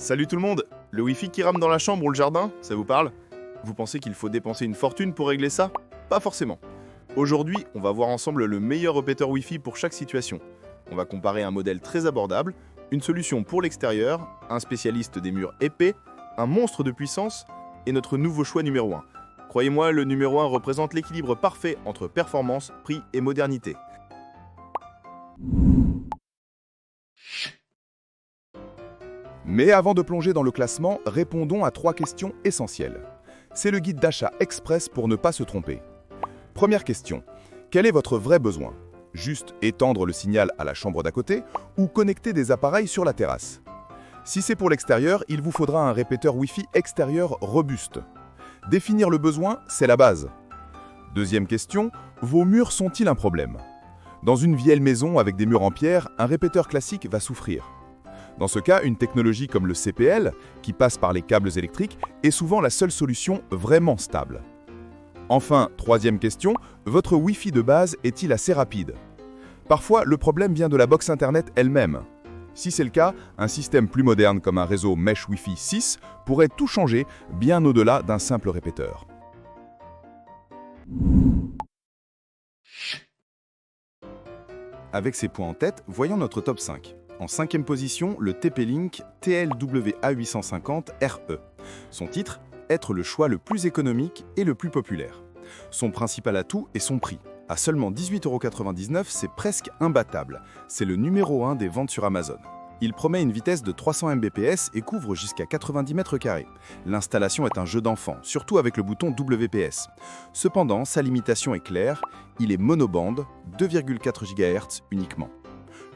Salut tout le monde! Le Wi-Fi qui rame dans la chambre ou le jardin, ça vous parle? Vous pensez qu'il faut dépenser une fortune pour régler ça? Pas forcément. Aujourd'hui, on va voir ensemble le meilleur répéteur Wi-Fi pour chaque situation. On va comparer un modèle très abordable, une solution pour l'extérieur, un spécialiste des murs épais, un monstre de puissance et notre nouveau choix numéro 1. Croyez-moi, le numéro 1 représente l'équilibre parfait entre performance, prix et modernité. Mais avant de plonger dans le classement, répondons à 3 questions essentielles. C'est le guide d'achat express pour ne pas se tromper. Première question, quel est votre vrai besoin? Juste étendre le signal à la chambre d'à côté ou connecter des appareils sur la terrasse? Si c'est pour l'extérieur, il vous faudra un répéteur Wi-Fi extérieur robuste. Définir le besoin, c'est la base. Deuxième question, vos murs sont-ils un problème? Dans une vieille maison avec des murs en pierre, un répéteur classique va souffrir. Dans ce cas, une technologie comme le CPL, qui passe par les câbles électriques, est souvent la seule solution vraiment stable. Enfin, troisième question, votre Wi-Fi de base est-il assez rapide? Parfois, le problème vient de la box Internet elle-même. Si c'est le cas, un système plus moderne comme un réseau Mesh Wi-Fi 6 pourrait tout changer bien au-delà d'un simple répéteur. Avec ces points en tête, voyons notre top 5. En 5e position, le TP-Link TLWA850RE. Son titre, être le choix le plus économique et le plus populaire. Son principal atout est son prix. À seulement 18,99 €, c'est presque imbattable. C'est le numéro 1 des ventes sur Amazon. Il promet une vitesse de 300 Mbps et couvre jusqu'à 90 mètres carrés. L'installation est un jeu d'enfant, surtout avec le bouton WPS. Cependant, sa limitation est claire, il est monobande, 2,4 GHz uniquement.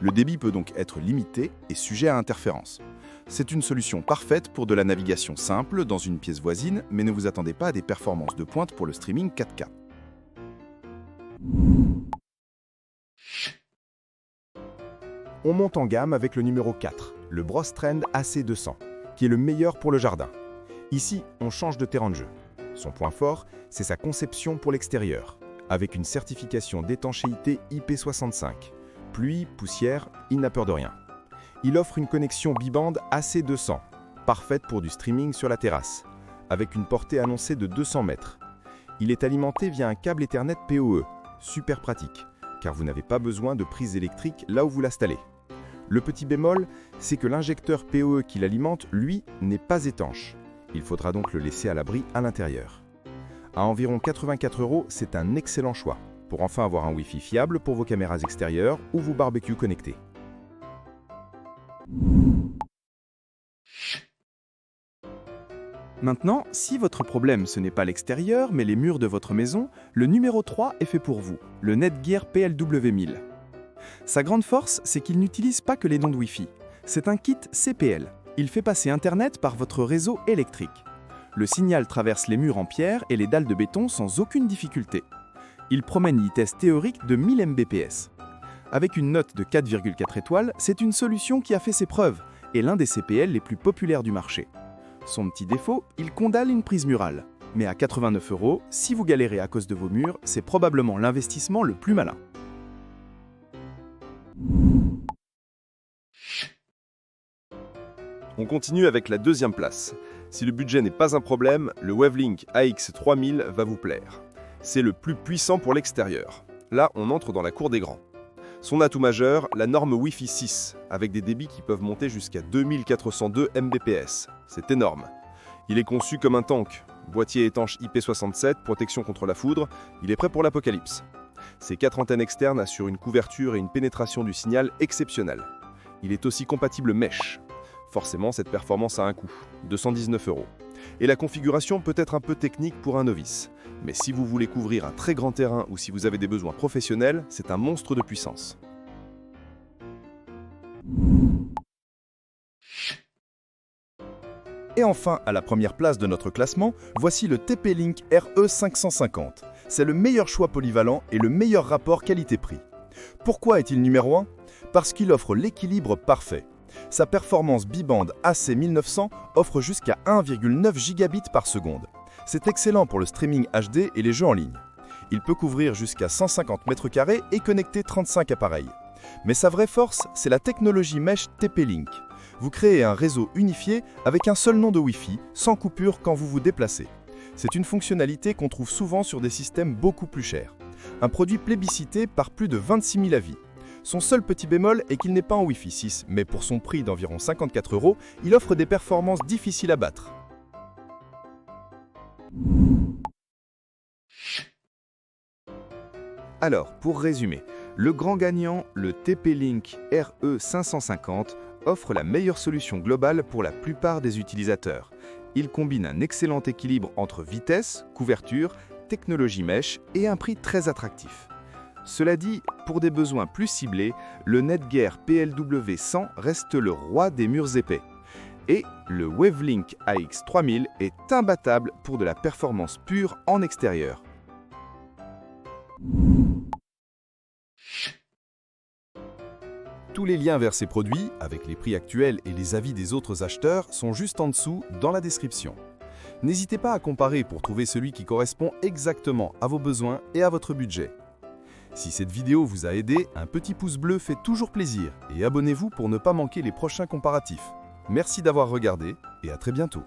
Le débit peut donc être limité et sujet à interférence. C'est une solution parfaite pour de la navigation simple dans une pièce voisine, mais ne vous attendez pas à des performances de pointe pour le streaming 4K. On monte en gamme avec le numéro 4, le Brostrend AC200, qui est le meilleur pour le jardin. Ici, on change de terrain de jeu. Son point fort, c'est sa conception pour l'extérieur, avec une certification d'étanchéité IP65. Pluie, poussière, il n'a peur de rien. Il offre une connexion bibande AC200, parfaite pour du streaming sur la terrasse, avec une portée annoncée de 200 mètres. Il est alimenté via un câble Ethernet PoE, super pratique, car vous n'avez pas besoin de prise électrique là où vous l'installez. Le petit bémol, c'est que l'injecteur PoE qui l'alimente, lui, n'est pas étanche. Il faudra donc le laisser à l'abri à l'intérieur. À environ 84 €, c'est un excellent choix, pour enfin avoir un Wi-Fi fiable pour vos caméras extérieures ou vos barbecues connectés. Maintenant, si votre problème ce n'est pas l'extérieur mais les murs de votre maison, le numéro 3 est fait pour vous, le Netgear PLW1000. Sa grande force, c'est qu'il n'utilise pas que les ondes Wi-Fi. C'est un kit CPL. Il fait passer Internet par votre réseau électrique. Le signal traverse les murs en pierre et les dalles de béton sans aucune difficulté. Il promet une vitesse théorique de 1000 Mbps. Avec une note de 4,4 étoiles, c'est une solution qui a fait ses preuves et l'un des CPL les plus populaires du marché. Son petit défaut, il condamne une prise murale. Mais à 89 €, si vous galérez à cause de vos murs, c'est probablement l'investissement le plus malin. On continue avec la deuxième place. Si le budget n'est pas un problème, le Wavelink AX3000 va vous plaire. C'est le plus puissant pour l'extérieur. Là, on entre dans la cour des grands. Son atout majeur, la norme Wi-Fi 6, avec des débits qui peuvent monter jusqu'à 2402 Mbps. C'est énorme. Il est conçu comme un tank. Boîtier étanche IP67, protection contre la foudre, il est prêt pour l'apocalypse. Ses 4 antennes externes assurent une couverture et une pénétration du signal exceptionnelle. Il est aussi compatible Mesh. Forcément, cette performance a un coût, 219 €. Et la configuration peut être un peu technique pour un novice. Mais si vous voulez couvrir un très grand terrain ou si vous avez des besoins professionnels, c'est un monstre de puissance. Et enfin, à la première place de notre classement, voici le TP-Link RE550. C'est le meilleur choix polyvalent et le meilleur rapport qualité-prix. Pourquoi est-il numéro 1? Parce qu'il offre l'équilibre parfait. Sa performance bibande AC1900 offre jusqu'à 1,9 gigabits par seconde. C'est excellent pour le streaming HD et les jeux en ligne. Il peut couvrir jusqu'à 150 mètres carrés et connecter 35 appareils. Mais sa vraie force, c'est la technologie Mesh TP-Link. Vous créez un réseau unifié avec un seul nom de Wi-Fi, sans coupure quand vous vous déplacez. C'est une fonctionnalité qu'on trouve souvent sur des systèmes beaucoup plus chers. Un produit plébiscité par plus de 26 000 avis. Son seul petit bémol est qu'il n'est pas en Wi-Fi 6, mais pour son prix d'environ 54 €, il offre des performances difficiles à battre. Alors, pour résumer, le grand gagnant, le TP-Link RE550, offre la meilleure solution globale pour la plupart des utilisateurs. Il combine un excellent équilibre entre vitesse, couverture, technologie mesh et un prix très attractif. Cela dit, pour des besoins plus ciblés, le Netgear PLW100 reste le roi des murs épais. Et le Wavelink AX3000 est imbattable pour de la performance pure en extérieur. Tous les liens vers ces produits, avec les prix actuels et les avis des autres acheteurs, sont juste en dessous dans la description. N'hésitez pas à comparer pour trouver celui qui correspond exactement à vos besoins et à votre budget. Si cette vidéo vous a aidé, un petit pouce bleu fait toujours plaisir et abonnez-vous pour ne pas manquer les prochains comparatifs. Merci d'avoir regardé et à très bientôt.